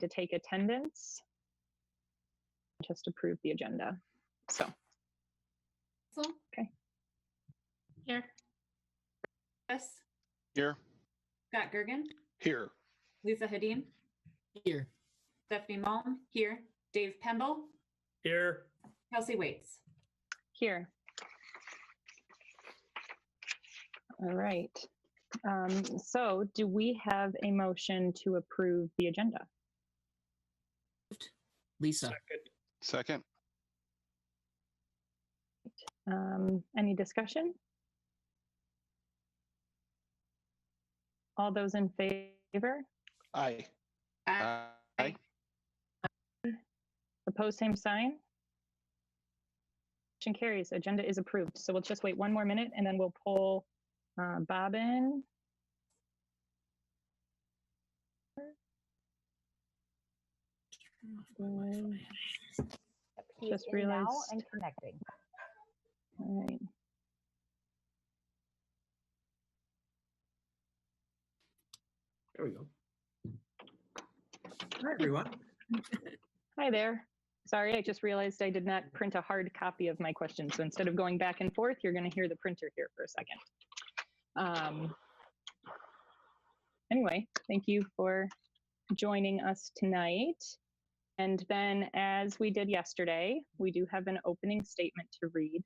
to take attendance. Just approve the agenda. So. Okay. Here. Chris. Here. Scott Gergen. Here. Lisa Hadeen. Here. Stephanie Malm. Here. Dave Pemble. Here. Kelsey Waits. Here. All right. So do we have a motion to approve the agenda? Lisa. Second. Any discussion? All those in favor? Aye. Aye. Opposed, same sign. Motion carries. Agenda is approved. So we'll just wait one more minute and then we'll pull Bob in. Just realized. Now and connecting. All right. There we go. Hi, everyone. Hi there. Sorry, I just realized I did not print a hard copy of my questions. So instead of going back and forth, you're going to hear the printer here for a second. Anyway, thank you for joining us tonight. And then, as we did yesterday, we do have an opening statement to read.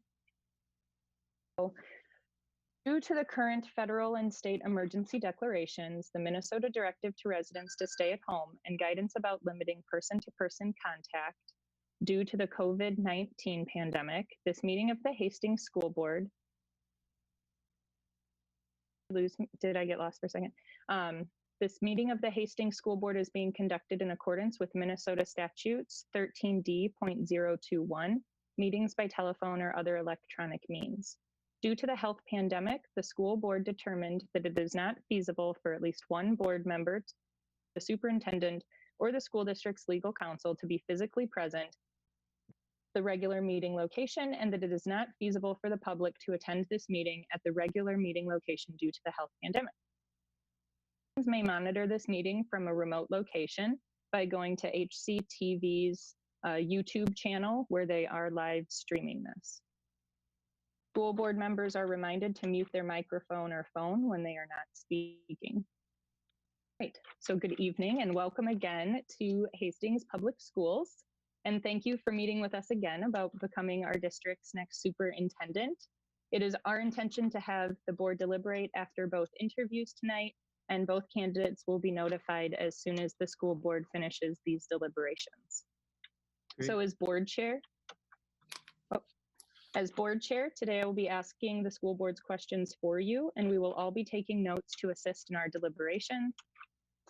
So, due to the current federal and state emergency declarations, the Minnesota directive to residents to stay at home, and guidance about limiting person-to-person contact due to the COVID-19 pandemic, this meeting of the Hastings School Board, did I get lost for a second? This meeting of the Hastings School Board is being conducted in accordance with Minnesota statutes 13D.021, meetings by telephone or other electronic means. Due to the health pandemic, the school board determined that it is not feasible for at least one board member, the superintendent, or the school district's legal counsel to be physically present at the regular meeting location, and that it is not feasible for the public to attend this meeting at the regular meeting location due to the health pandemic. May monitor this meeting from a remote location by going to HCTV's YouTube channel, where they are live streaming this. School board members are reminded to mute their microphone or phone when they are not speaking. Right, so good evening and welcome again to Hastings Public Schools. And thank you for meeting with us again about becoming our district's next superintendent. It is our intention to have the board deliberate after both interviews tonight, and both candidates will be notified as soon as the school board finishes these deliberations. Great. So as board chair, today I will be asking the school board's questions for you, and we will all be taking notes to assist in our deliberation.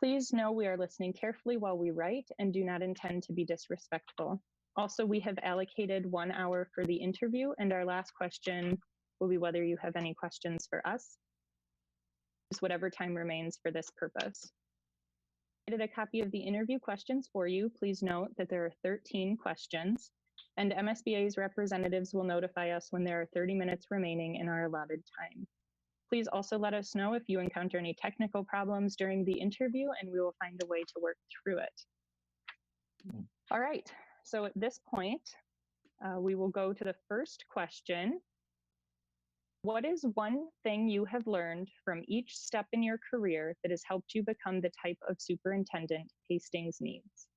Please know we are listening carefully while we write and do not intend to be disrespectful. Also, we have allocated 1 hour for the interview, and our last question will be whether you have any questions for us. Use whatever time remains for this purpose. I did a copy of the interview questions for you. Please note that there are 13 questions, and MSBA's representatives will notify us when there are 30 minutes remaining in our allotted time. Please also let us know if you encounter any technical problems during the interview, and we will find a way to work through it. All right, so at this point, we will go to the first question. What is one thing you have learned from each step in your career that has helped you become the type of superintendent Hastings needs?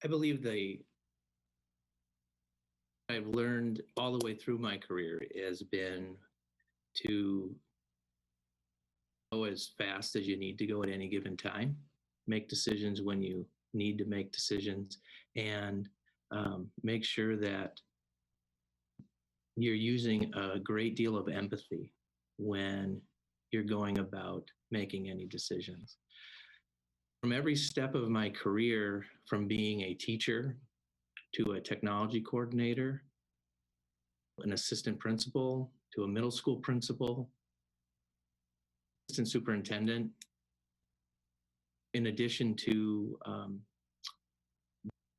I believe I've learned all the way through my career has been to go as fast as you need to go at any given time, make decisions when you need to make decisions, and make sure that you're using a great deal of empathy when you're going about making any decisions. From every step of my career, from being a teacher to a technology coordinator, an assistant principal to a middle school principal, assistant superintendent, in addition to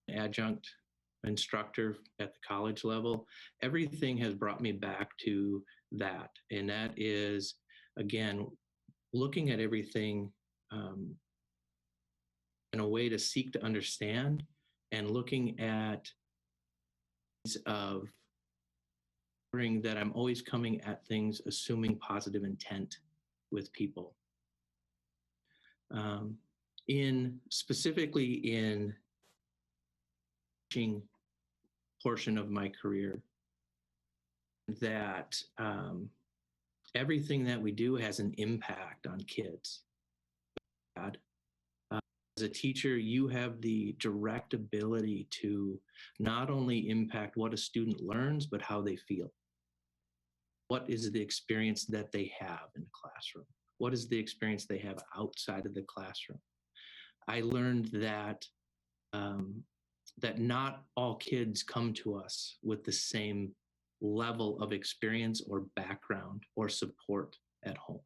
adjunct instructor at the college level, everything has brought me back to that. And that is again, looking at everything in a way to seek to understand, and looking at of that I'm always coming at things assuming positive intent with people. Specifically in teaching portion of my career, that everything that we do has an impact on kids. As a teacher, you have the direct ability to not only impact what a student learns, but how they feel. What is the experience that they have in the classroom? What is the experience they have outside of the classroom? I learned that that not all kids come to us with the same level of experience or background or support at home.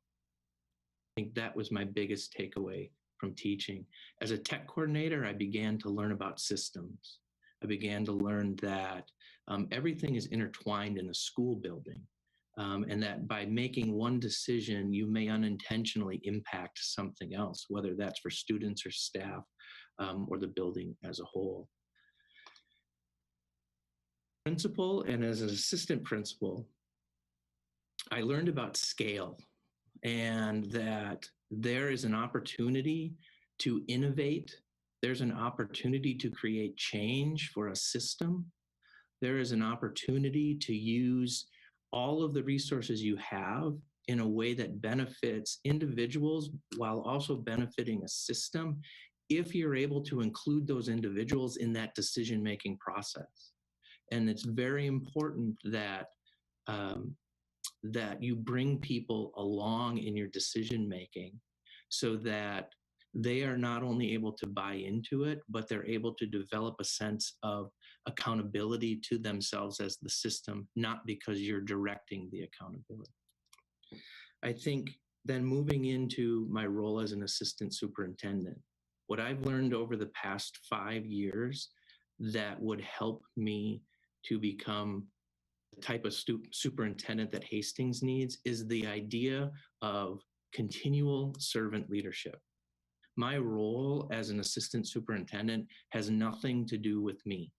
I think that was my biggest takeaway from teaching. As a tech coordinator, I began to learn about systems. I began to learn that everything is intertwined in a school building, and that by making one decision, you may unintentionally impact something else, whether that's for students or staff or the building as a whole. Principal and as an assistant principal, I learned about scale, and that there is an opportunity to innovate. There's an opportunity to create change for a system. There is an opportunity to use all of the resources you have in a way that benefits individuals while also benefiting a system, if you're able to include those individuals in that decision-making process. And it's very important that that you bring people along in your decision making, so that they are not only able to buy into it, but they're able to develop a sense of accountability to themselves as the system, not because you're directing the accountability. I think then moving into my role as an assistant superintendent, what I've learned over the past 5 years that would help me to become the type of superintendent that Hastings needs is the idea of continual servant leadership. My role as an assistant superintendent has nothing to do with me.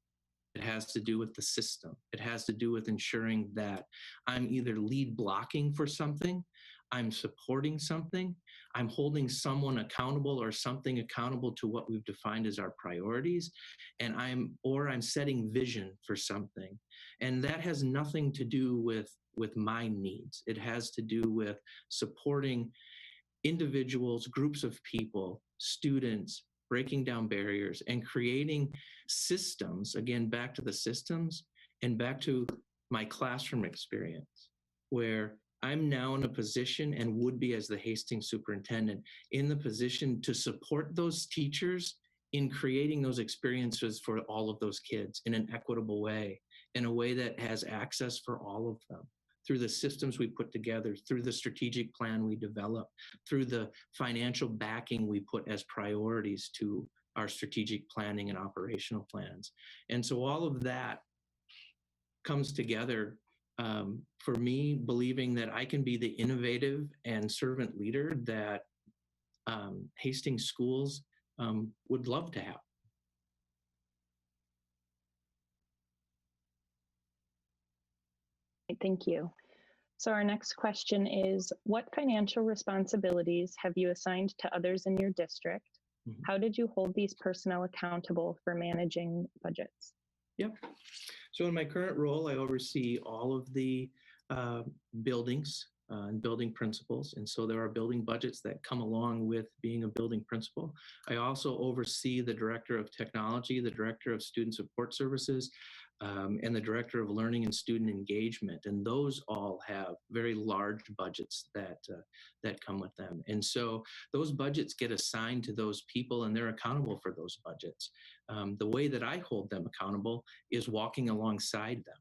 It has to do with the system. It has to do with ensuring that I'm either lead blocking for something, I'm supporting something, I'm holding someone accountable or something accountable to what we've defined as our priorities, and I'm setting vision for something. And that has nothing to do with my needs. It has to do with supporting individuals, groups of people, students, breaking down barriers and creating systems, again, back to the systems and back to my classroom experience, where I'm now in a position, and would be as the Hastings superintendent, in the position to support those teachers in creating those experiences for all of those kids in an equitable way, in a way that has access for all of them, through the systems we put together, through the strategic plan we develop, through the financial backing we put as priorities to our strategic planning and operational plans. And so all of that comes together for me, believing that I can be the innovative and servant leader that Hastings schools would love to have. Thank you. So our next question is, what financial responsibilities have you assigned to others in your district? Mm-hmm. How did you hold these personnel accountable for managing budgets? Yep. So in my current role, I oversee all of the buildings and building principals. And so there are building budgets that come along with being a building principal. I also oversee the director of technology, the director of student support services, and the director of learning and student engagement. And those all have very large budgets that come with them. And so those budgets get assigned to those people, and they're accountable for those budgets. The way that I hold them accountable is walking alongside them.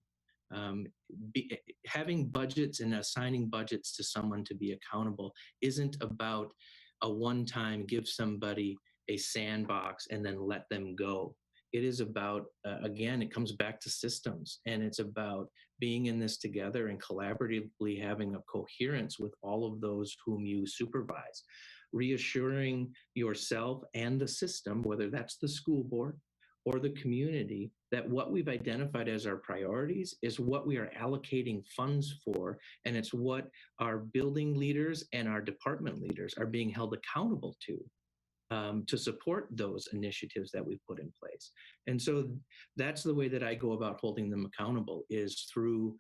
Having budgets and assigning budgets to someone to be accountable isn't about a one-time give somebody a sandbox and then let them go. It is about, again, it comes back to systems, and it's about being in this together and collaboratively having a coherence with all of those whom you supervise, reassuring yourself and the system, whether that's the school board or the community, that what we've identified as our priorities is what we are allocating funds for, and it's what our building leaders and our department leaders are being held accountable to support those initiatives that we put in place. And so that's the way that I go about holding them accountable, is through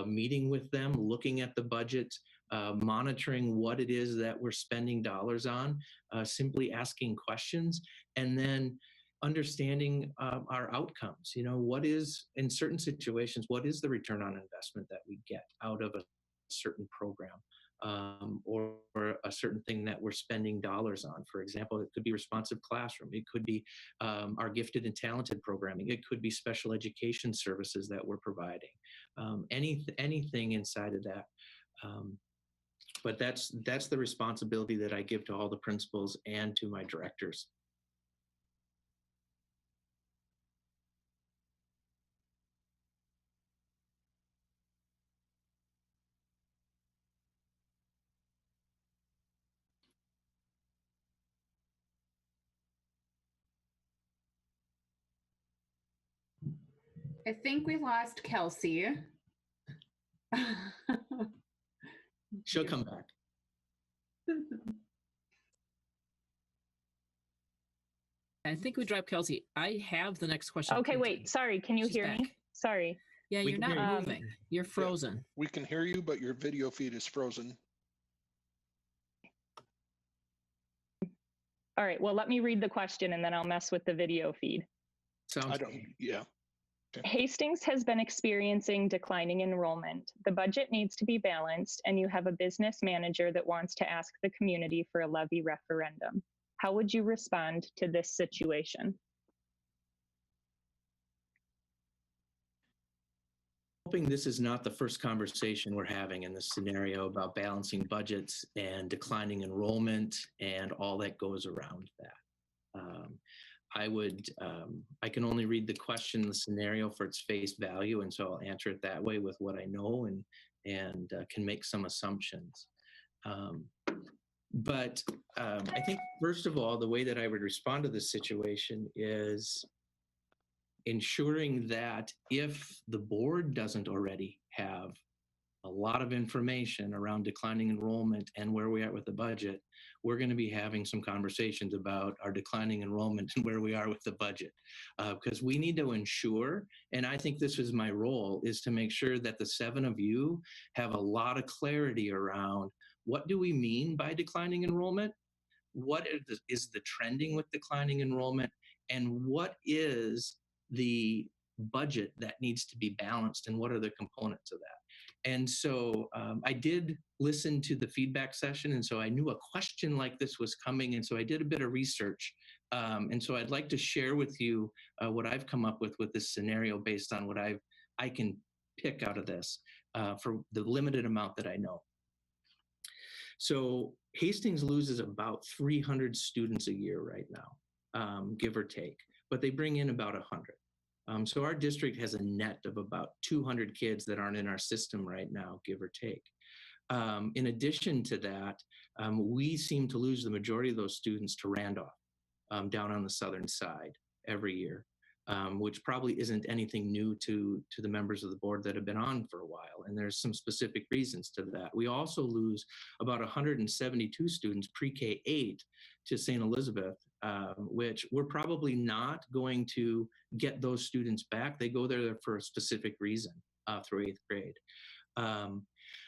meeting with them, looking at the budget, monitoring what it is that we're spending dollars on, simply asking questions, and then understanding our outcomes. You know, what is, in certain situations, what is the return on investment that we get out of a certain program? Or a certain thing that we're spending dollars on. For example, it could be responsive classroom. It could be our gifted and talented programming. It could be special education services that we're providing. Anything inside of that. But that's the responsibility that I give to all the principals and to my directors. I think we lost Kelsey. She'll come back. I think we dropped Kelsey. I have the next question. Okay, printed. wait, sorry, can you She's hear me? back. Sorry. Yeah, We you're can not hear you. moving. You're frozen. We can hear you, but your video feed is frozen. All right, well, let me read the question and then I'll mess with the video feed. Sounds Yeah. Hastings has been experiencing declining enrollment. The budget needs to be balanced, and you have a business manager that wants to ask the community for a levy referendum. How would you respond to this situation? Hoping this is not the first conversation we're having in this scenario about balancing budgets and declining enrollment and all that goes around that. I can only read the question, the scenario for its face value, and so I'll answer it that way with what I know and can make some assumptions. But I think, first of all, the way that I would respond to this situation is ensuring that if the board doesn't already have a lot of information around declining enrollment and where we are with the budget, we're going to be having some conversations about our declining enrollment and where we are with the budget. Because we need to ensure, and I think this is my role, is to make sure that the 7 of you have a lot of clarity around what do we mean by declining enrollment? What is the trending with declining enrollment? And what is the budget that needs to be balanced, and what are the components of that? And so I did listen to the feedback session, and so I knew a question like this was coming, and so I did a bit of research. And so I'd like to share with you what I've come up with this scenario based on what I can pick out of this for the limited amount that I know. So Hastings loses about 300 students a year right now, give or take, but they bring in about 100. So our district has a net of about 200 kids that aren't in our system right now, give or take. In addition to that, we seem to lose the majority of those students to Randolph down on the southern side every year, which probably isn't anything new to the members of the board that have been on for a while. And there's some specific reasons to that. We also lose about 172 students pre-K-8 to St. Elizabeth, which we're probably not going to get those students back. They go there for a specific reason through 8th grade.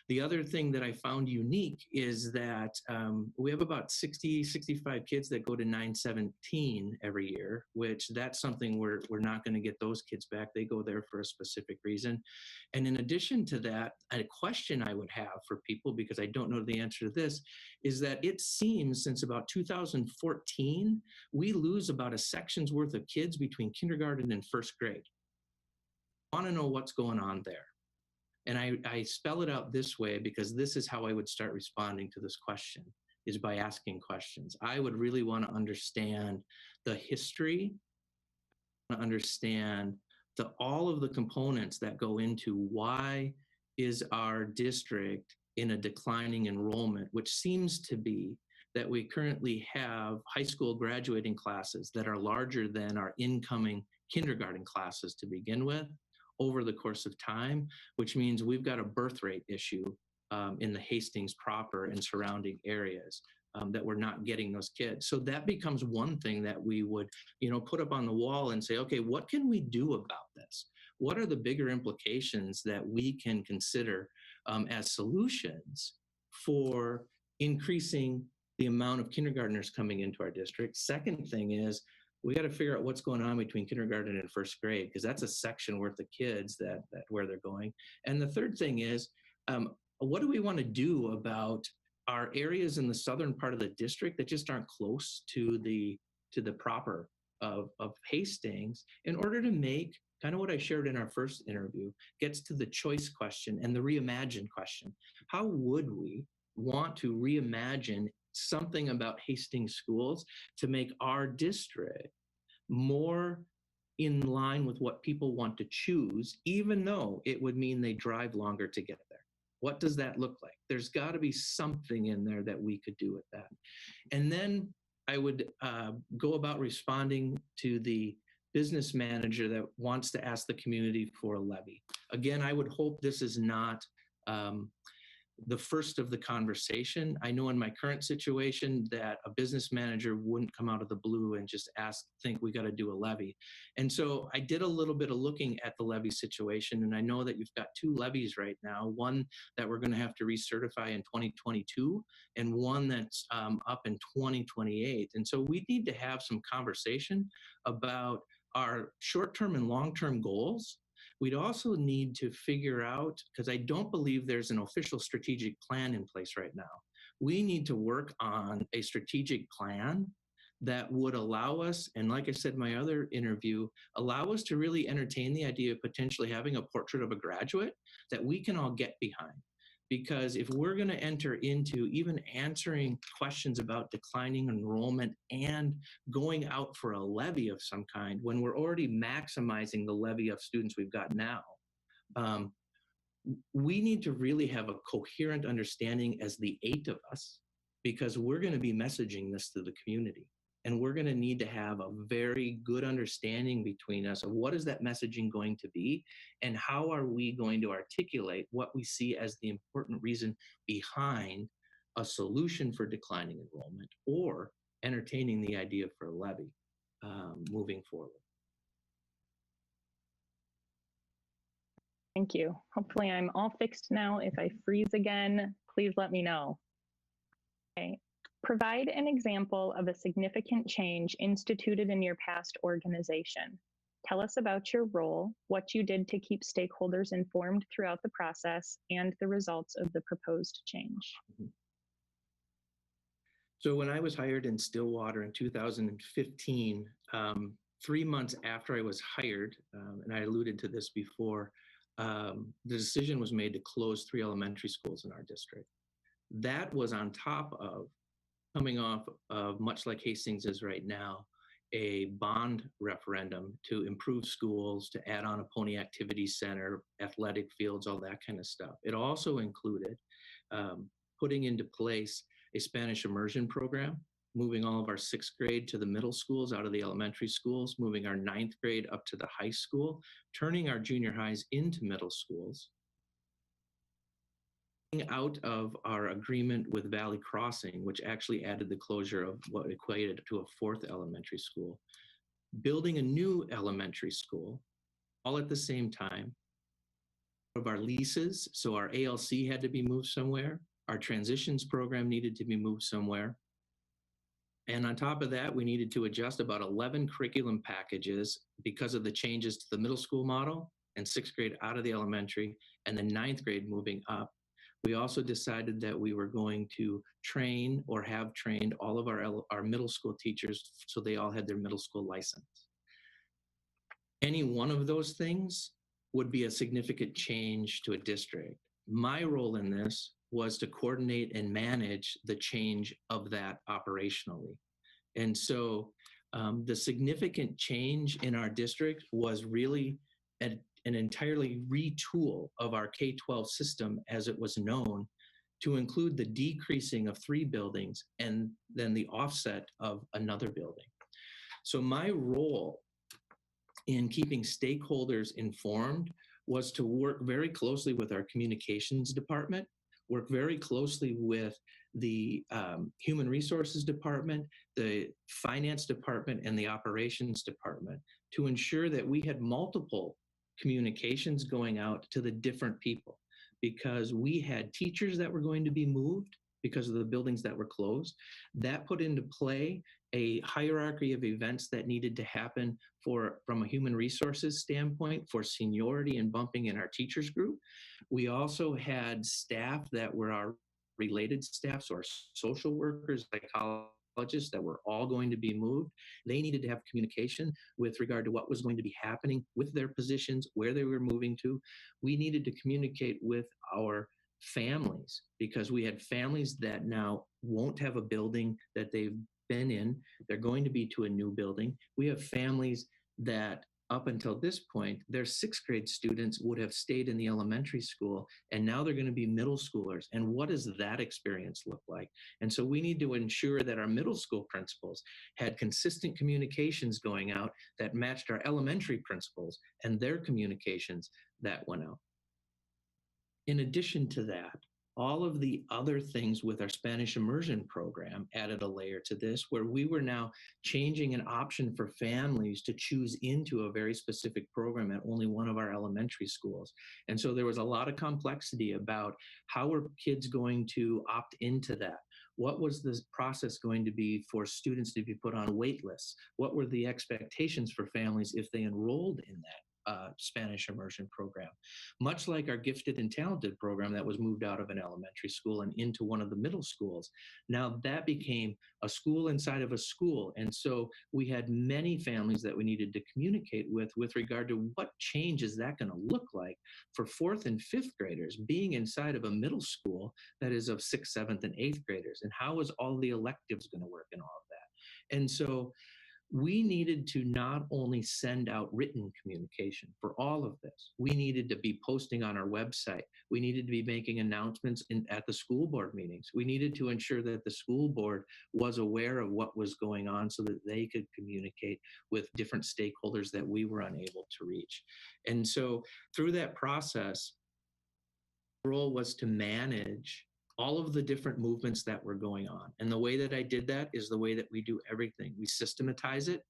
The other thing that I found unique is that we have about 60, 65 kids that go to 917 every year, which that's something we're not going to get those kids back. They go there for a specific reason. And in addition to that, a question I would have for people, because I don't know the answer to this, is that it seems since about 2014, we lose about a section's worth of kids between kindergarten and 1st grade. I want to know what's going on there. And I spell it out this way because this is how I would start responding to this question, is by asking questions. I would really want to understand the history to understand all of the components that go into why is our district in a declining enrollment, which seems to be that we currently have high school graduating classes that are larger than our incoming kindergarten classes to begin with over the course of time, which means we've got a birth rate issue in the Hastings proper and surrounding areas. That we're not getting those kids. So that becomes one thing that we would, put up on the wall and say, okay, what can we do about this? What are the bigger implications that we can consider as solutions for increasing the amount of kindergartners coming into our district? Second thing is, we got to figure out what's going on between kindergarten and first grade, because that's a section worth of kids that where they're going. And the third thing is, what do we want to do about our areas in the southern part of the district that just aren't close to the proper of Hastings, in order to make kind of what I shared in our first interview, gets to the choice question and the reimagine question. How would we want to reimagine something about Hastings schools to make our district more in line with what people want to choose, even though it would mean they drive longer to get there? What does that look like? There's got to be something in there that we could do with that. And then I would go about responding to the business manager that wants to ask the community for a levy. Again, I would hope this is not the first of the conversation. I know in my current situation that a business manager wouldn't come out of the blue and just think we got to do a levy. And so I did a little bit of looking at the levy situation, and I know that you've got two levies right now, one that we're going to have to recertify in 2022 and one that's up in 2028. And so we need to have some conversation about our short-term and long-term goals. We'd also need to figure out, because I don't believe there's an official strategic plan in place right now. We need to work on a strategic plan that would allow us, and like I said in my other interview, allow us to really entertain the idea of potentially having a portrait of a graduate that we can all get behind. Because if we're going to enter into even answering questions about declining enrollment and going out for a levy of some kind, when we're already maximizing the levy of students we've got now, we need to really have a coherent understanding as the 8 of us, because we're going to be messaging this to the community. And we're going to need to have a very good understanding between us of what is that messaging going to be, and how are we going to articulate what we see as the important reason behind a solution for declining enrollment or entertaining the idea for a levy moving forward. Thank you. Hopefully I'm all fixed now. If I freeze again, please let me know. Okay. Provide an example of a significant change instituted in your past organization. Tell us about your role, what you did to keep stakeholders informed throughout the process, and the results of the proposed change. So when I was hired in Stillwater in 2015, 3 months after I was hired, and I alluded to this before, the decision was made to close 3 elementary schools in our district. That was on top of coming off of, much like Hastings is right now, a bond referendum to improve schools, to add on a pony activity center, athletic fields, all that kind of stuff. It also included putting into place a Spanish immersion program, moving all of our 6th grade to the middle schools out of the elementary schools, moving our 9th grade up to the high school, turning our junior highs into middle schools, out of our agreement with Valley Crossing, which actually added the closure of what equated to a 4th elementary school, building a new elementary school, all at the same time. Of our leases, so our ALC had to be moved somewhere, our transitions program needed to be moved somewhere. And on top of that, we needed to adjust about 11 curriculum packages because of the changes to the middle school model, and 6th grade out of the elementary, and the 9th grade moving up. We also decided that we were going to train or have trained all of our middle school teachers so they all had their middle school license. Any one of those things would be a significant change to a district. My role in this was to coordinate and manage the change of that operationally. And so The significant change in our district was really an entirely retool of our K-12 system as it was known, to include the decreasing of 3 buildings and then the offset of another building. So my role in keeping stakeholders informed was to work very closely with our communications department, work very closely with the human resources department, the finance department, and the operations department to ensure that we had multiple communications going out to the different people, because we had teachers that were going to be moved because of the buildings that were closed. That put into play a hierarchy of events that needed to happen from a human resources standpoint for seniority and bumping in our teachers group. We also had staff that were our related staff, so our social workers, psychologists that were all going to be moved. They needed to have communication with regard to what was going to be happening with their positions, where they were moving to. We needed to communicate with our families, because we had families that now won't have a building that they've been in. They're going to be to a new building. We have families that up until this point, their 6th grade students would have stayed in the elementary school, and now they're going to be middle schoolers. And what does that experience look like? And so we need to ensure that our middle school principals had consistent communications going out that matched our elementary principals and their communications that went out. In addition to that, all of the other things with our Spanish immersion program added a layer to this, where we were now changing an option for families to choose into a very specific program at only one of our elementary schools. And so there was a lot of complexity about how were kids going to opt into that? What was the process going to be for students to be put on wait lists? What were the expectations for families if they enrolled in that Spanish immersion program? Much like our gifted and talented program that was moved out of an elementary school and into one of the middle schools. Now that became a school inside of a school. And so we had many families that we needed to communicate with regard to what change is that going to look like for 4th and 5th graders being inside of a middle school that is of 6th, 7th, and 8th graders. And how is all the electives going to work and all of that? And so we needed to not only send out written communication for all of this, we needed to be posting on our website. We needed to be making announcements at the school board meetings. We needed to ensure that the school board was aware of what was going on so that they could communicate with different stakeholders that we were unable to reach. And so through that process, the role was to manage all of the different movements that were going on. And the way that I did that is the way that we do everything. We systematize it.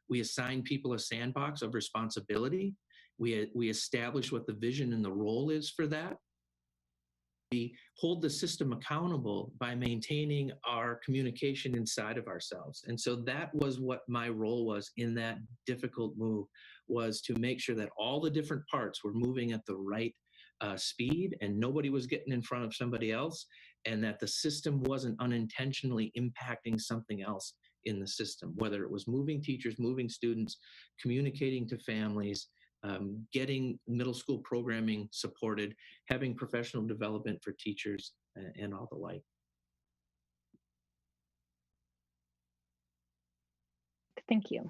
We assign people a sandbox of responsibility. We establish what the vision and the role is for that. We hold the system accountable by maintaining our communication inside of ourselves. And so that was what my role was in that difficult move, was to make sure that all the different parts were moving at the right speed and nobody was getting in front of somebody else, and that the system wasn't unintentionally impacting something else in the system, whether it was moving teachers, moving students, communicating to families, getting middle school programming supported, having professional development for teachers, and all the like. Thank you.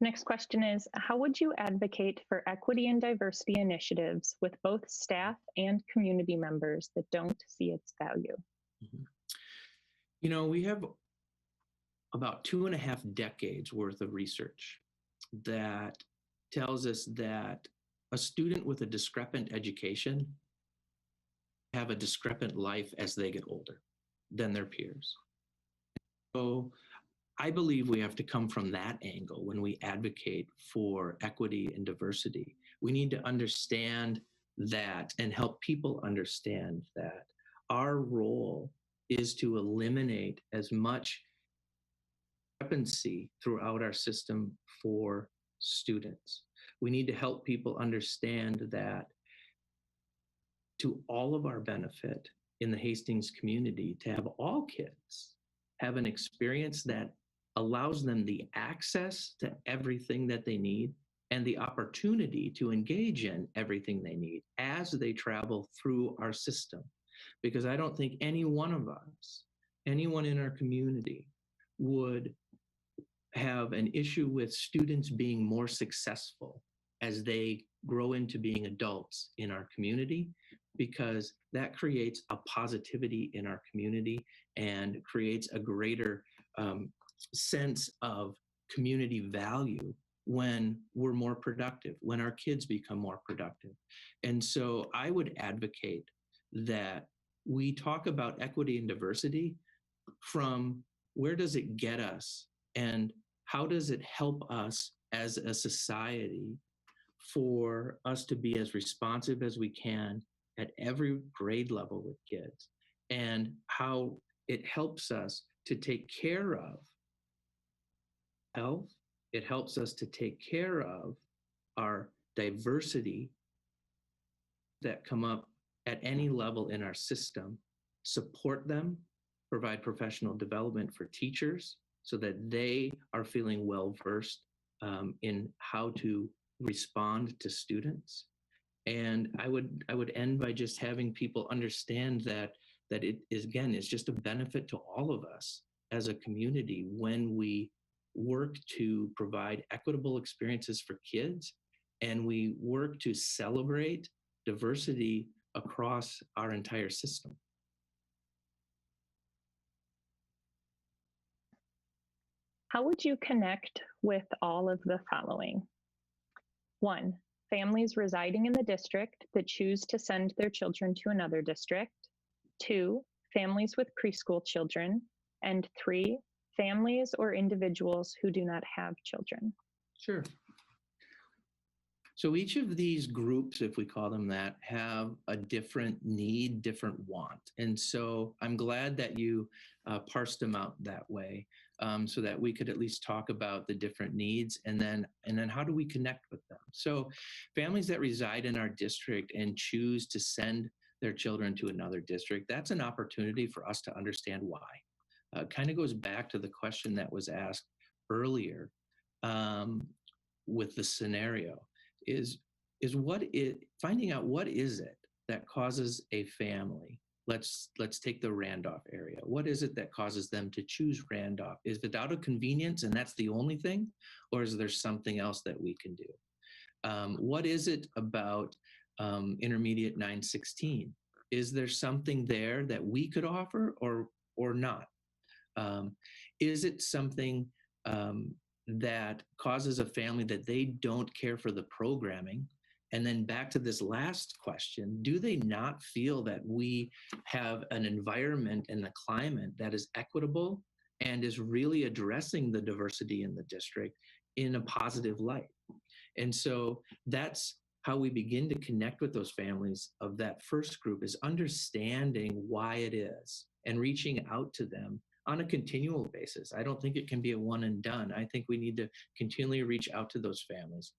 Next question is, how would you advocate for equity and diversity initiatives with both staff and community members that don't see its value? Mm-hmm. You know, we have about 2.5 decades worth of research that tells us that a student with a discrepant education have a discrepant life as they get older than their peers. So I believe we have to come from that angle when we advocate for equity and diversity. We need to understand that and help people understand that our role is to eliminate as much discrepancy throughout our system for students. We need to help people understand that to all of our benefit in the Hastings community, to have all kids have an experience that allows them the access to everything that they need and the opportunity to engage in everything they need as they travel through our system. Because I don't think any one of us, anyone in our community, would have an issue with students being more successful as they grow into being adults in our community, because that creates a positivity in our community and creates a greater sense of community value when we're more productive, when our kids become more productive. And so I would advocate that we talk about equity and diversity from where does it get us and how does it help us as a society for us to be as responsive as we can at every grade level with kids, and how it helps us to take care of health. It helps us to take care of our diversity that come up at any level in our system, support them, provide professional development for teachers so that they are feeling well versed in how to respond to students. And I would end by just having people understand that it is, again, it's just a benefit to all of us as a community when we work to provide equitable experiences for kids and we work to celebrate diversity across our entire system. How would you connect with all of the following? 1, families residing in the district that choose to send their children to another district. 2, families with preschool children. And 3, families or individuals who do not have children. Sure. So each of these groups, if we call them that, have a different need, different want. And so I'm glad that you parsed them out that way, so that we could at least talk about the different needs and then how do we connect with them. So families that reside in our district and choose to send their children to another district, that's an opportunity for us to understand why. Kind of goes back to the question that was asked earlier with the scenario. Is finding out what is it that causes a family. Let's take the Randolph area. What is it that causes them to choose Randolph? Is it out of convenience and that's the only thing, or is there something else that we can do? What is it about intermediate 916? Is there something there that we could offer or not? Is it something that causes a family that they don't care for the programming? And then back to this last question, do they not feel that we have an environment and a climate that is equitable and is really addressing the diversity in the district in a positive light? And so that's how we begin to connect with those families of that first group, is understanding why it is and reaching out to them on a continual basis. I don't think it can be a one and done. I think we need to continually reach out to those families.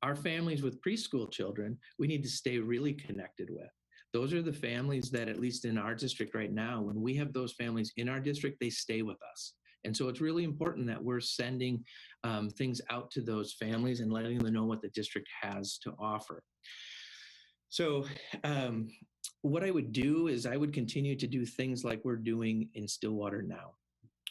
Our families with preschool children, we need to stay really connected with. Those are the families that, at least in our district right now, when we have those families in our district, they stay with us. And so it's really important that we're sending things out to those families and letting them know what the district has to offer. So what I would do is I would continue to do things like we're doing in Stillwater now.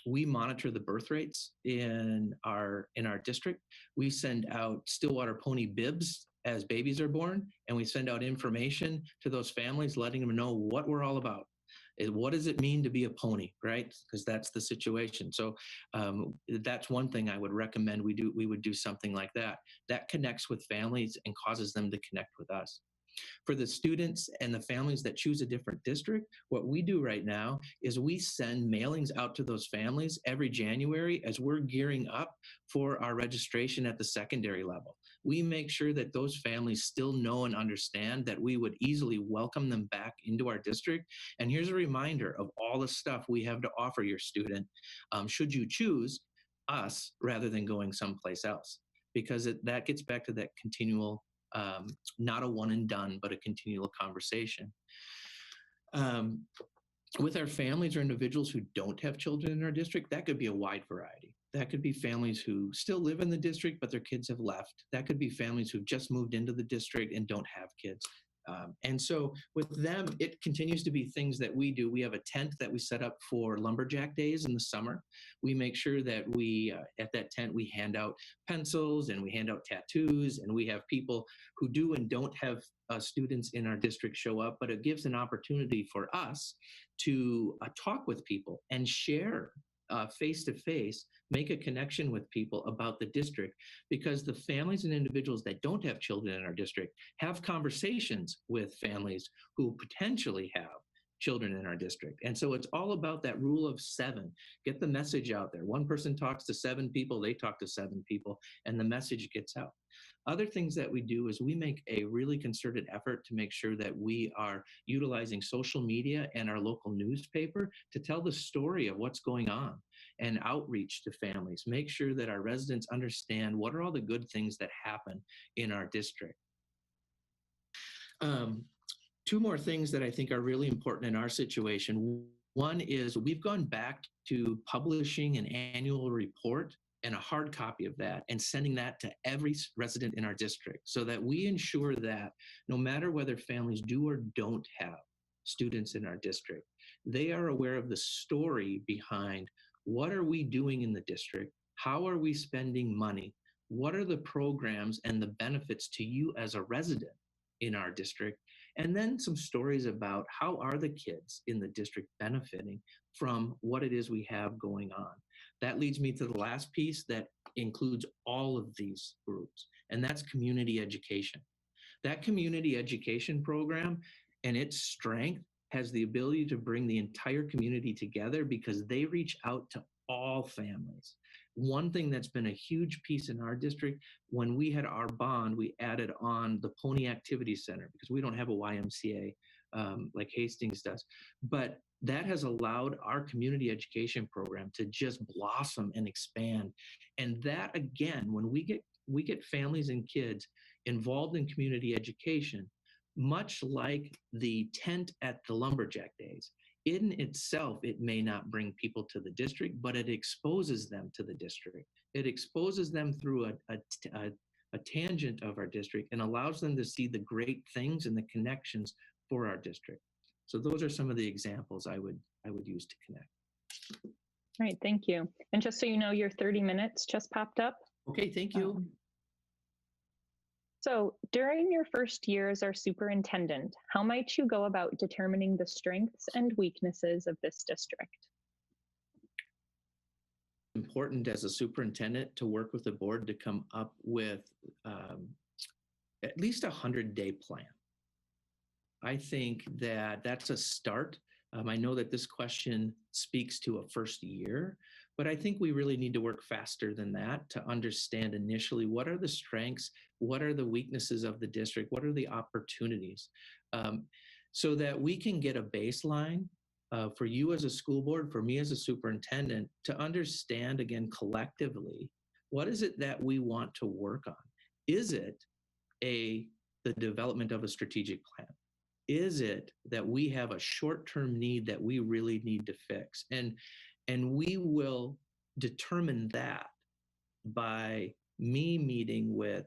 We monitor the birth rates in our district. We send out Stillwater pony bibs as babies are born, and we send out information to those families, letting them know what we're all about. What does it mean to be a pony, right? Because that's the situation. So that's one thing I would recommend we would do something like that. That connects with families and causes them to connect with us. For the students and the families that choose a different district, what we do right now is we send mailings out to those families every January as we're gearing up for our registration at the secondary level. We make sure that those families still know and understand that we would easily welcome them back into our district. And here's a reminder of all the stuff we have to offer your student, should you choose us rather than going someplace else, because that gets back to that continual, not a one and done, but a continual conversation. With our families or individuals who don't have children in our district, that could be a wide variety. That could be families who still live in the district, but their kids have left. That could be families who've just moved into the district and don't have kids. And so with them, it continues to be things that we do. We have a tent that we set up for lumberjack days in the summer. We make sure that we, at that tent, we hand out pencils and we hand out tattoos, and we have people who do and don't have students in our district show up, but it gives an opportunity for us to talk with people and share face to face, make a connection with people about the district, because the families and individuals that don't have children in our district have conversations with families who potentially have children in our district. And so it's all about that rule of 7. Get the message out there. One person talks to 7 people, they talk to 7 people, and the message gets out. Other things that we do is we make a really concerted effort to make sure that we are utilizing social media and our local newspaper to tell the story of what's going on and outreach to families. Make sure that our residents understand what are all the good things that happen in our district. 2 more things that I think are really important in our situation. One is we've gone back to publishing an annual report and a hard copy of that and sending that to every resident in our district so that we ensure that no matter whether families do or don't have students in our district, they are aware of the story behind what are we doing in the district, how are we spending money, what are the programs and the benefits to you as a resident in our district, and then some stories about how are the kids in the district benefiting from what it is we have going on. That leads me to the last piece that includes all of these groups, and that's community education. That community education program and its strength has the ability to bring the entire community together because they reach out to all families. One thing that's been a huge piece in our district, when we had our bond, we added on the Pony Activity Center because we don't have a YMCA like Hastings does. But that has allowed our community education program to just blossom and expand. And that, again, when we get families and kids involved in community education, much like the tent at the lumberjack days, in itself, it may not bring people to the district, but it exposes them to the district. It exposes them through a tangent of our district and allows them to see the great things and the connections for our district. So those are some of the examples I would use to connect. All right, thank you. And just so you know, your 30 minutes just popped up. Okay, thank you. So during your first year as our superintendent, how might you go about determining the strengths and weaknesses of this district? Important as a superintendent to work with the board to come up with at least a 100-day plan. I think that that's a start. I know that this question speaks to a first year, but I think we really need to work faster than that to understand initially what are the strengths, what are the weaknesses of the district, what are the opportunities, so that we can get a baseline for you as a school board, for me as a superintendent, to understand again collectively, what is it that we want to work on? Is it the development of a strategic plan? Is it that we have a short-term need that we really need to fix? And we will determine that by me meeting with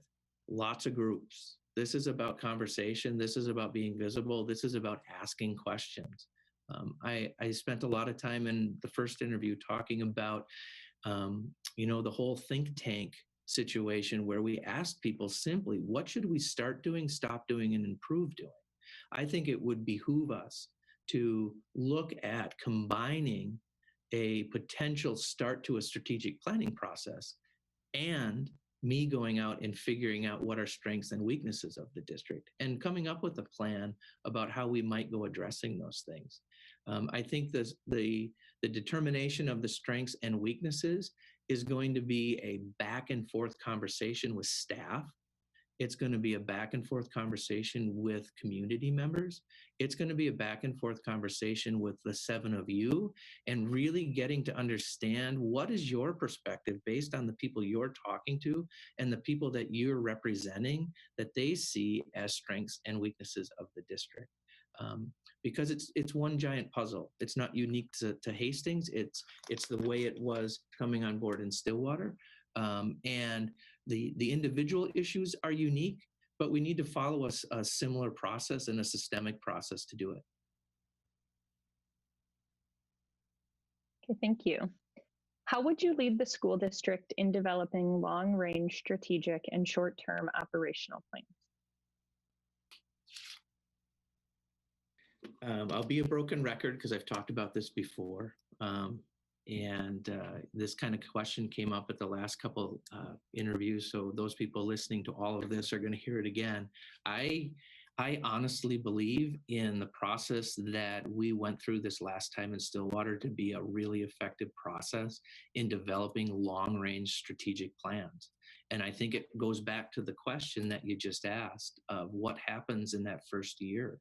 lots of groups. This is about conversation. This is about being visible. This is about asking questions. I spent a lot of time in the first interview talking about, the whole think tank situation where we asked people simply, what should we start doing, stop doing, and improve doing? I think it would behoove us to look at combining a potential start to a strategic planning process and me going out and figuring out what are strengths and weaknesses of the district and coming up with a plan about how we might go addressing those things. I think the determination of the strengths and weaknesses is going to be a back and forth conversation with staff. It's going to be a back and forth conversation with community members. It's going to be a back and forth conversation with the 7 of you and really getting to understand what is your perspective based on the people you're talking to and the people that you're representing that they see as strengths and weaknesses of the district. Because it's one giant puzzle. It's not unique to Hastings. It's the way it was coming on board in Stillwater. And the individual issues are unique, but we need to follow a similar process and a systemic process to do it. Okay, thank you. How would you lead the school district in developing long-range strategic and short-term operational plans? I'll be a broken record because I've talked about this before. This kind of question came up at the last couple interviews. So those people listening to all of this are going to hear it again. I honestly believe in the process that we went through this last time in Stillwater to be a really effective process in developing long-range strategic plans. And I think it goes back to the question that you just asked of what happens in that first year.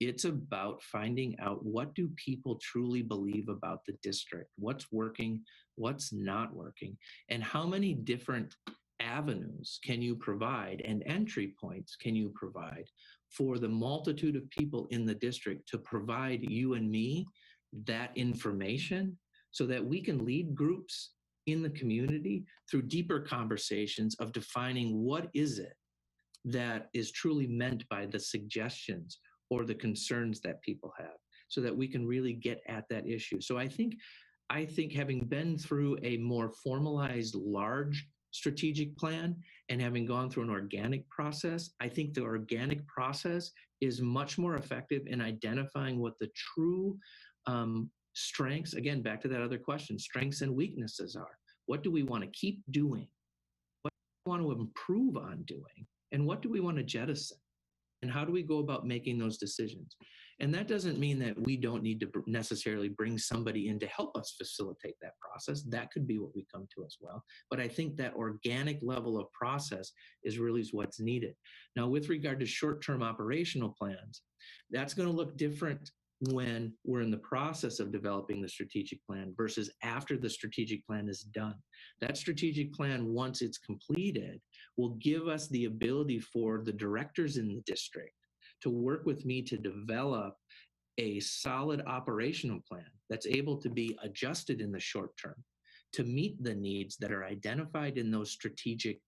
It's about finding out, what do people truly believe about the district? What's working, what's not working, and how many different avenues can you provide and entry points can you provide for the multitude of people in the district to provide you and me that information so that we can lead groups in the community through deeper conversations of defining what is it that is truly meant by the suggestions or the concerns that people have, so that we can really get at that issue. So I think having been through a more formalized, large strategic plan and having gone through an organic process, I think the organic process is much more effective in identifying what the true strengths, again, back to that other question, strengths and weaknesses are. What do we want to keep doing? What do we want to improve on doing? And what do we want to jettison? And how do we go about making those decisions? And that doesn't mean that we don't need to necessarily bring somebody in to help us facilitate that process. That could be what we come to as well. But I think that organic level of process is really what's needed. Now, with regard to short-term operational plans, that's going to look different when we're in the process of developing the strategic plan versus after the strategic plan is done. That strategic plan, once it's completed, will give us the ability for the directors in the district to work with me to develop a solid operational plan that's able to be adjusted in the short term to meet the needs that are identified in those strategic,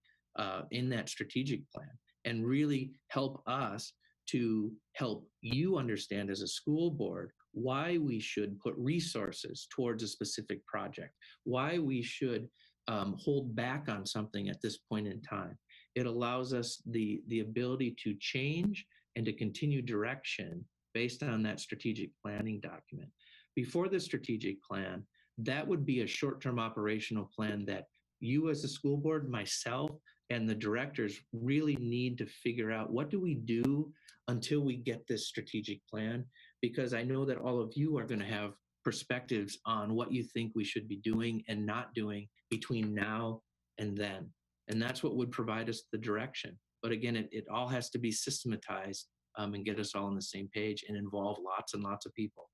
in that strategic plan, and really help us to help you understand as a school board why we should put resources towards a specific project, why we should hold back on something at this point in time. It allows us the ability to change and to continue direction based on that strategic planning document. Before the strategic plan, that would be a short-term operational plan that you as a school board, myself, and the directors really need to figure out, what do we do until we get this strategic plan? Because I know that all of you are going to have perspectives on what you think we should be doing and not doing between now and then. And that's what would provide us the direction. But again, it all has to be systematized and get us all on the same page and involve lots and lots of people.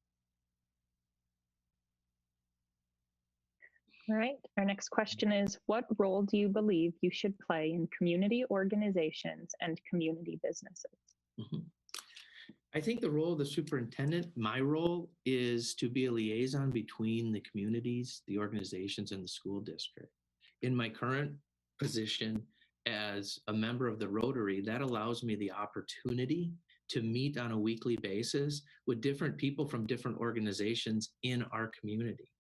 All right, our next question is, what role do you believe you should play in community organizations and community businesses? Mm-hmm. I think the role of the superintendent, my role, is to be a liaison between the communities, the organizations, and the school district. In my current position as a member of the Rotary, that allows me the opportunity to meet on a weekly basis with different people from different organizations in our community.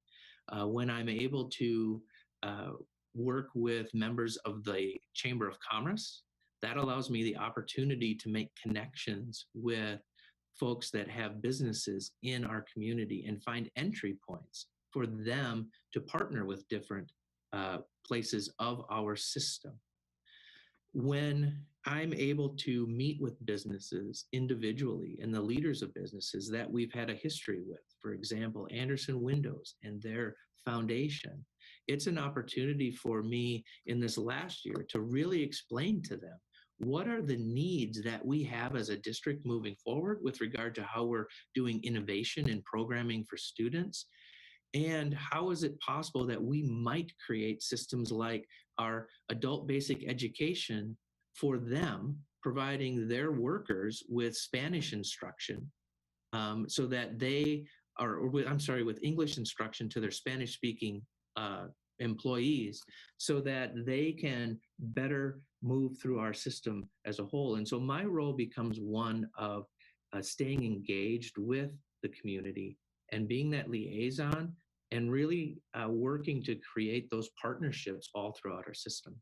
When I'm able to work with members of the Chamber of Commerce, that allows me the opportunity to make connections with folks that have businesses in our community and find entry points for them to partner with different places of our system. When I'm able to meet with businesses individually and the leaders of businesses that we've had a history with, for example, Anderson Windows and their foundation, it's an opportunity for me in this last year to really explain to them, what are the needs that we have as a district moving forward with regard to how we're doing innovation and programming for students? And how is it possible that we might create systems like our adult basic education for them, providing their workers with Spanish instruction so that they are, with English instruction to their Spanish speaking employees so that they can better move through our system as a whole. And so my role becomes one of staying engaged with the community and being that liaison and really working to create those partnerships all throughout our system.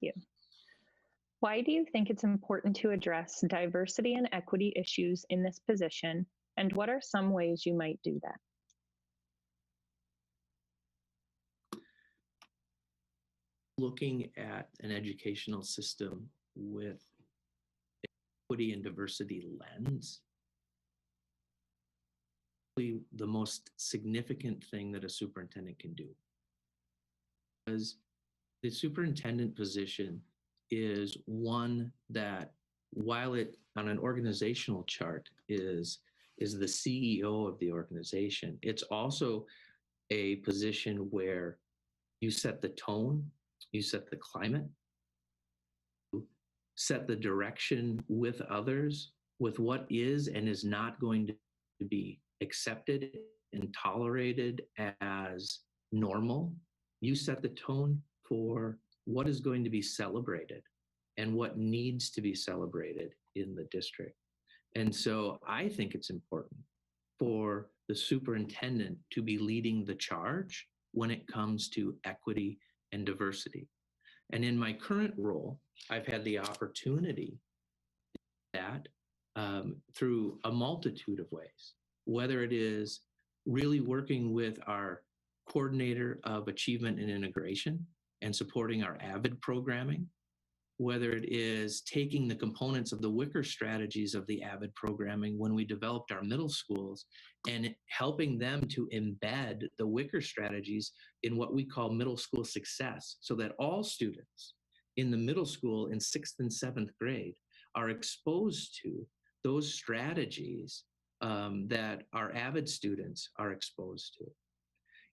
Thank you. Why do you think it's important to address diversity and equity issues in this position, and what are some ways you might do that? Looking at an educational system with equity and diversity lens, the most significant thing that a superintendent can do. Because the superintendent position is one that, while it on an organizational chart is the CEO of the organization, it's also a position where you set the tone, you set the climate, you set the direction with others, with what is and is not going to be accepted and tolerated as normal. You set the tone for what is going to be celebrated and what needs to be celebrated in the district. And so I think it's important for the superintendent to be leading the charge when it comes to equity and diversity. And in my current role, I've had the opportunity that through a multitude of ways, whether it is really working with our coordinator of achievement and integration and supporting our AVID programming, whether it is taking the components of the Wicker strategies of the AVID programming when we developed our middle schools and helping them to embed the Wicker strategies in what we call middle school success, so that all students in the middle school in 6th and 7th grade are exposed to those strategies that our AVID students are exposed to.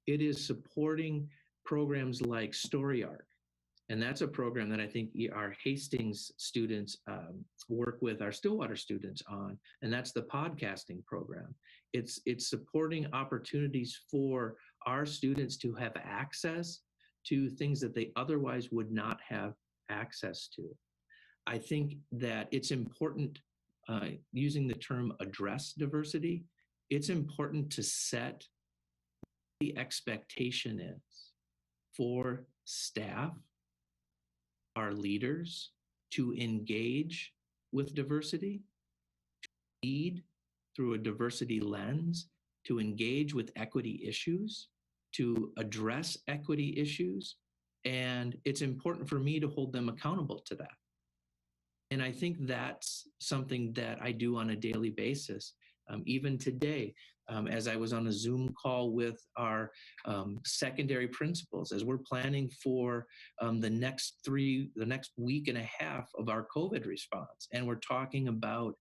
It is supporting programs like Story Arc. And that's a program that I think our Hastings students work with our Stillwater students on, and that's the podcasting program. It's supporting opportunities for our students to have access to things that they otherwise would not have access to. I think that it's important, using the term address diversity, it's important to set the expectation is for staff, our leaders, to engage with diversity, to lead through a diversity lens, to engage with equity issues, to address equity issues. And it's important for me to hold them accountable to that. And I think that's something that I do on a daily basis. Even today, as I was on a Zoom call with our secondary principals, as we're planning for the next week and a half of our COVID response. And we're talking about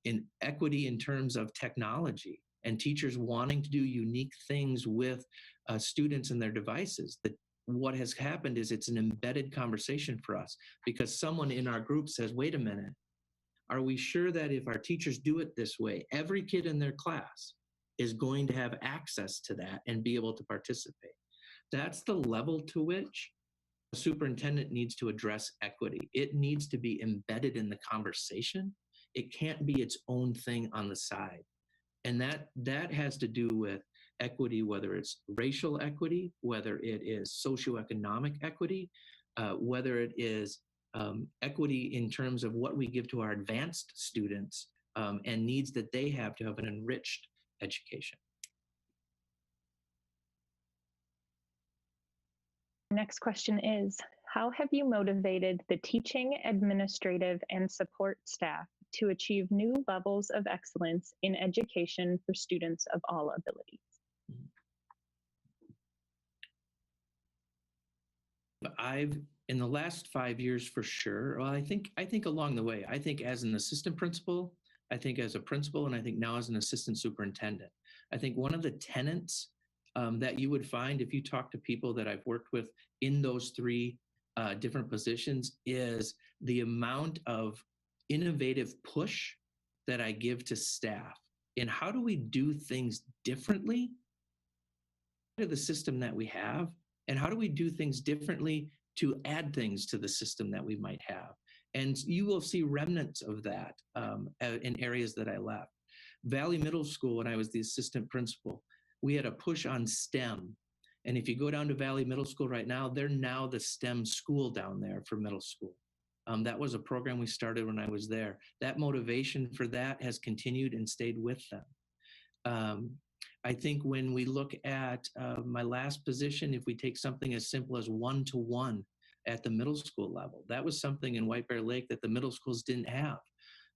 inequity in terms of technology and teachers wanting to do unique things with students and their devices. What has happened is it's an embedded conversation for us, because someone in our group says, wait a minute, are we sure that if our teachers do it this way, every kid in their class is going to have access to that and be able to participate? That's the level to which a superintendent needs to address equity. It needs to be embedded in the conversation. It can't be its own thing on the side. And that has to do with equity, whether it's racial equity, whether it is socioeconomic equity, whether it is equity in terms of what we give to our advanced students and needs that they have to have an enriched education. Next question is, how have you motivated the teaching, administrative, and support staff to achieve new levels of excellence in education for students of all abilities? In the last 5 years, for sure. Well, I think along the way, I think as an assistant principal, I think as a principal, and I think now as an assistant superintendent, I think one of the tenets that you would find if you talk to people that I've worked with in those three different positions is the amount of innovative push that I give to staff. And how do we do things differently of the system that we have, and how do we do things differently to add things to the system that we might have. And you will see remnants of that in areas that I left. Valley Middle School, when I was the assistant principal, we had a push on STEM. And if you go down to Valley Middle School right now, they're now the STEM school down there for middle school. That was a program we started when I was there. That motivation for that has continued and stayed with them. I think when we look at my last position, if we take something as simple as one-to-one at the middle school level, that was something in White Bear Lake that the middle schools didn't have.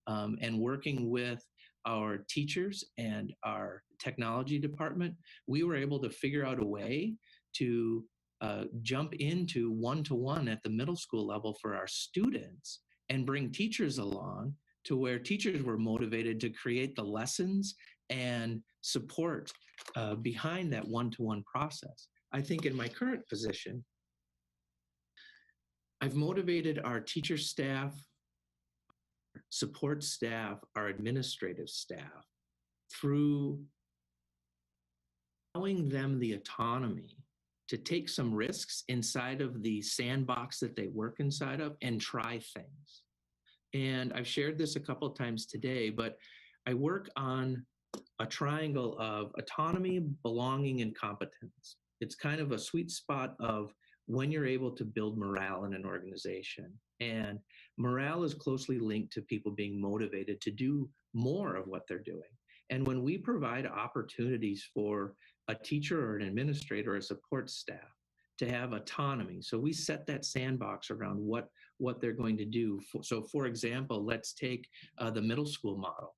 And working with our teachers and our technology department, we were able to figure out a way to jump into one-to-one at the middle school level for our students and bring teachers along to where teachers were motivated to create the lessons and support behind that one-to-one process. I think in my current position, I've motivated our teacher staff, support staff, our administrative staff through allowing them the autonomy to take some risks inside of the sandbox that they work inside of and try things. And I've shared this a couple of times today, but I work on a triangle of autonomy, belonging, and competence. It's kind of a sweet spot of when you're able to build morale in an organization. And morale is closely linked to people being motivated to do more of what they're doing. And when we provide opportunities for a teacher or an administrator or a support staff to have autonomy, so we set that sandbox around what they're going to do. So for example, let's take the middle school model.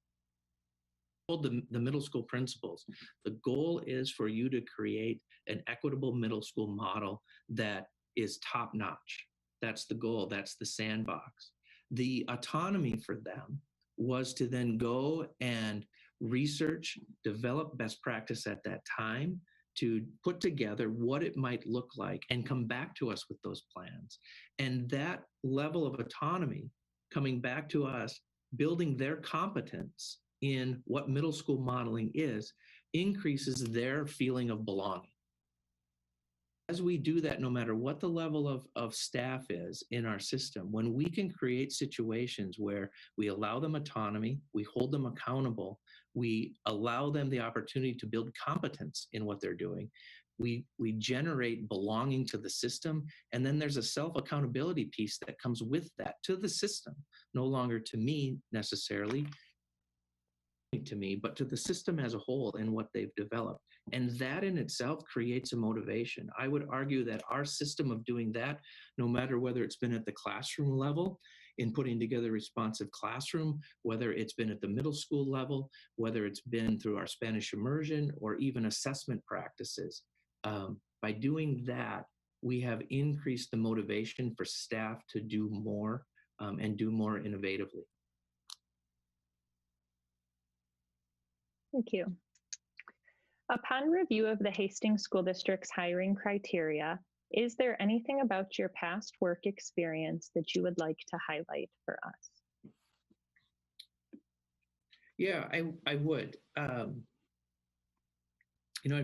The middle school principals. The goal is for you to create an equitable middle school model that is top notch. That's the goal. That's the sandbox. The autonomy for them was to then go and research, develop best practice at that time to put together what it might look like and come back to us with those plans. And that level of autonomy coming back to us, building their competence in what middle school modeling is, increases their feeling of belonging. As we do that, no matter what the level of staff is in our system, when we can create situations where we allow them autonomy, we hold them accountable, we allow them the opportunity to build competence in what they're doing, we generate belonging to the system, and then there's a self-accountability piece that comes with that to the system, no longer to me necessarily, to me, but to the system as a whole and what they've developed. And that in itself creates a motivation. I would argue that our system of doing that, no matter whether it's been at the classroom level in putting together a responsive classroom, whether it's been at the middle school level, whether it's been through our Spanish immersion or even assessment practices, by doing that, we have increased the motivation for staff to do more and do more innovatively. Thank you. Upon review of the Hastings School District's hiring criteria, is there anything about your past work experience that you would like to highlight for us? Yeah, I would. I've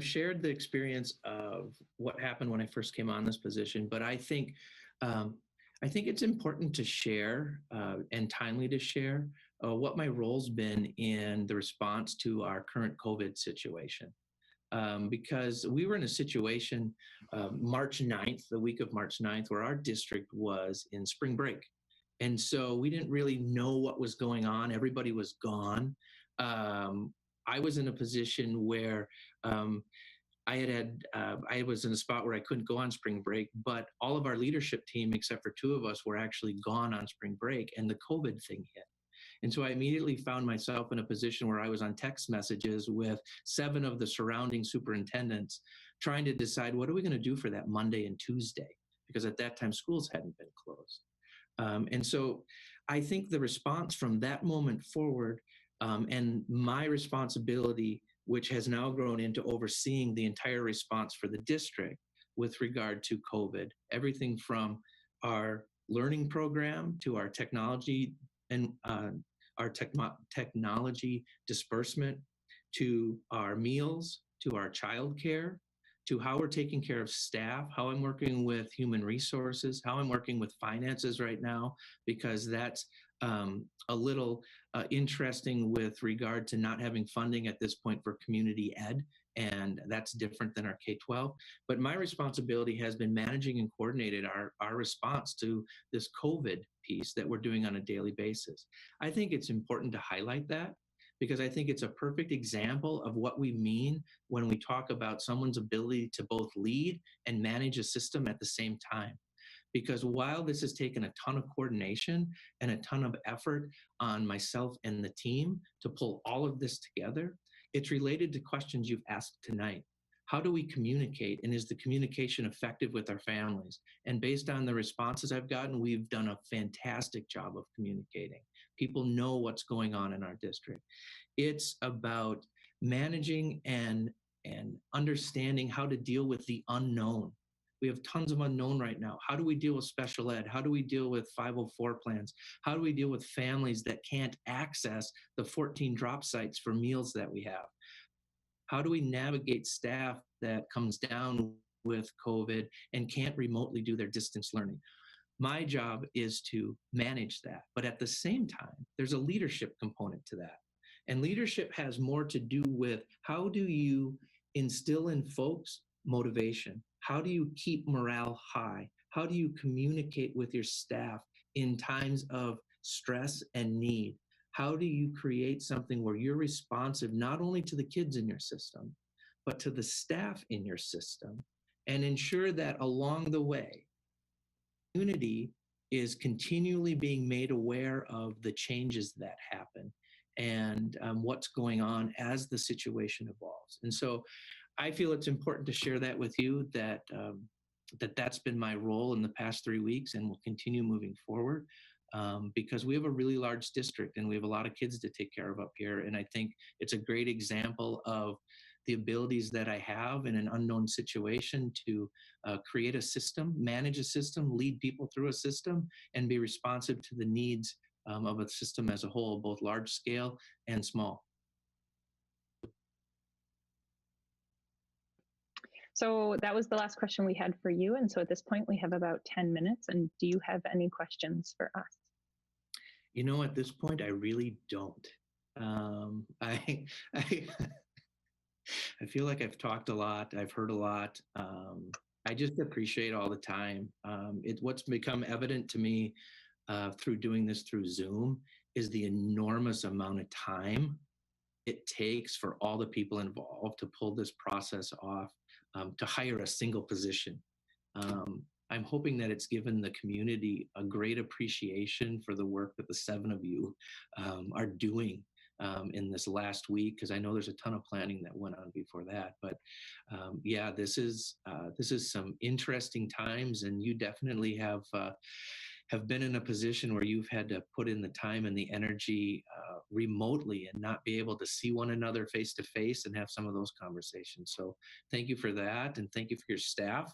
shared the experience of what happened when I first came on this position, but I think it's important to share and timely to share what my role's been in the response to our current COVID situation. Because we were in a situation March 9th, the week of March 9th, where our district was in spring break. And so we didn't really know what was going on. Everybody was gone. I was in a position where I was in a spot where I couldn't go on spring break, but all of our leadership team, except for two of us, were actually gone on spring break, and the COVID thing hit. And so I immediately found myself in a position where I was on text messages with 7 of the surrounding superintendents trying to decide, what are we going to do for that Monday and Tuesday? Because at that time, schools hadn't been closed. And so I think the response from that moment forward and my responsibility, which has now grown into overseeing the entire response for the district with regard to COVID, everything from our learning program to our technology and our technology disbursement, to our meals, to our childcare, to how we're taking care of staff, how I'm working with human resources, how I'm working with finances right now, because that's a little interesting with regard to not having funding at this point for community ed. And that's different than our K-12. But my responsibility has been managing and coordinating our response to this COVID piece that we're doing on a daily basis. I think it's important to highlight that because I think it's a perfect example of what we mean when we talk about someone's ability to both lead and manage a system at the same time. Because while this has taken a ton of coordination and a ton of effort on myself and the team to pull all of this together, it's related to questions you've asked tonight. How do we communicate, and is the communication effective with our families? And based on the responses I've gotten, we've done a fantastic job of communicating. People know what's going on in our district. It's about managing and understanding how to deal with the unknown. We have tons of unknown right now. How do we deal with special ed? How do we deal with 504 plans? How do we deal with families that can't access the 14 drop sites for meals that we have? How do we navigate staff that comes down with COVID and can't remotely do their distance learning? My job is to manage that. But at the same time, there's a leadership component to that. And leadership has more to do with how do you instill in folks motivation? How do you keep morale high? How do you communicate with your staff in times of stress and need? How do you create something where you're responsive not only to the kids in your system, but to the staff in your system, and ensure that along the way, community is continually being made aware of the changes that happen and what's going on as the situation evolves. And so I feel it's important to share that with you, that that's been my role in the past 3 weeks and will continue moving forward because we have a really large district and we have a lot of kids to take care of up here. And I think it's a great example of the abilities that I have in an unknown situation to create a system, manage a system, lead people through a system, and be responsive to the needs of a system as a whole, both large scale and small. So that was the last question we had for you. And so at this point, we have about 10 minutes. And do you have any questions for us? You know, at this point, I really don't. I feel like I've talked a lot. I've heard a lot. I just appreciate all the time. What's become evident to me through doing this through Zoom is the enormous amount of time it takes for all the people involved to pull this process off, to hire a single position. I'm hoping that it's given the community a great appreciation for the work that the 7 of you are doing in this last week, because I know there's a ton of planning that went on before that. But yeah, this is some interesting times, and you definitely have been in a position where you've had to put in the time and the energy remotely and not be able to see one another face to face and have some of those conversations. So thank you for that, and thank you for your staff.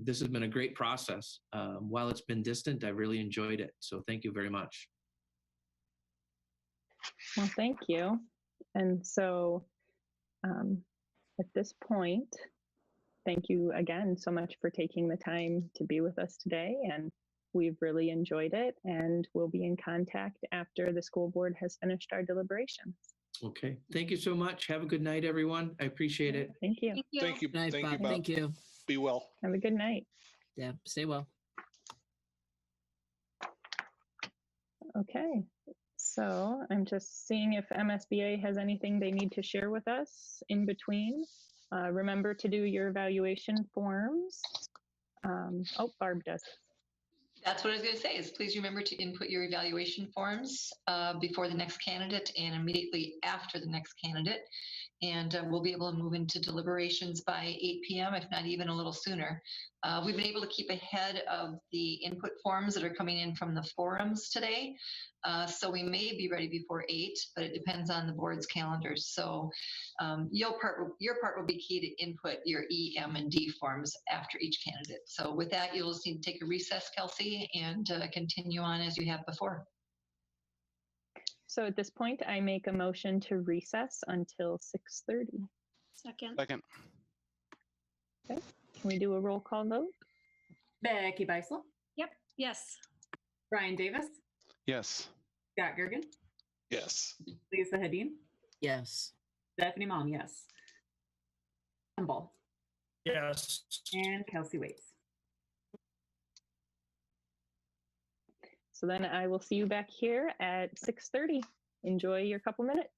This has been a great process. While it's been distant, I really enjoyed it. So thank you very much. Well, thank you. And so at this point, thank you again so much for taking the time to be with us today. And we've really enjoyed it. And we'll be in contact after the school board has finished our deliberations. Okay. Thank you so much. Have a good night, everyone. I appreciate it. Thank you. Thank you. Thank you. Nice, Thank Bob. you, Bob. Thank you. Be well. Have a good night. Yeah, stay well. Okay. So I'm just seeing if MSBA has anything they need to share with us in between. Remember to do your evaluation forms. Oh, Barb does. That's what I was going to say is please remember to input your evaluation forms before the next candidate and immediately after the next candidate. And we'll be able to move into deliberations by 8 p.m., if not even a little sooner. We've been able to keep ahead of the input forms that are coming in from the forums today. So we may be ready before 8, but it depends on the board's calendars. So your part will be key to input your E, M, and D forms after each candidate. So with that, you'll just need to take a recess, Kelsey, and continue on as you have before. So at this point, I make a motion to recess until 6:30. Second. Second. Can we do a roll call vote? Becky Beisel, Yes. Brian Davis, Yes. Scott Gergen, Yes. Lisa Hadeen, Yes. Stephanie Mom, yes. Campbell, Yes. and Kelsey Waits. So then I will see you back here at 6:30. Enjoy your couple minutes.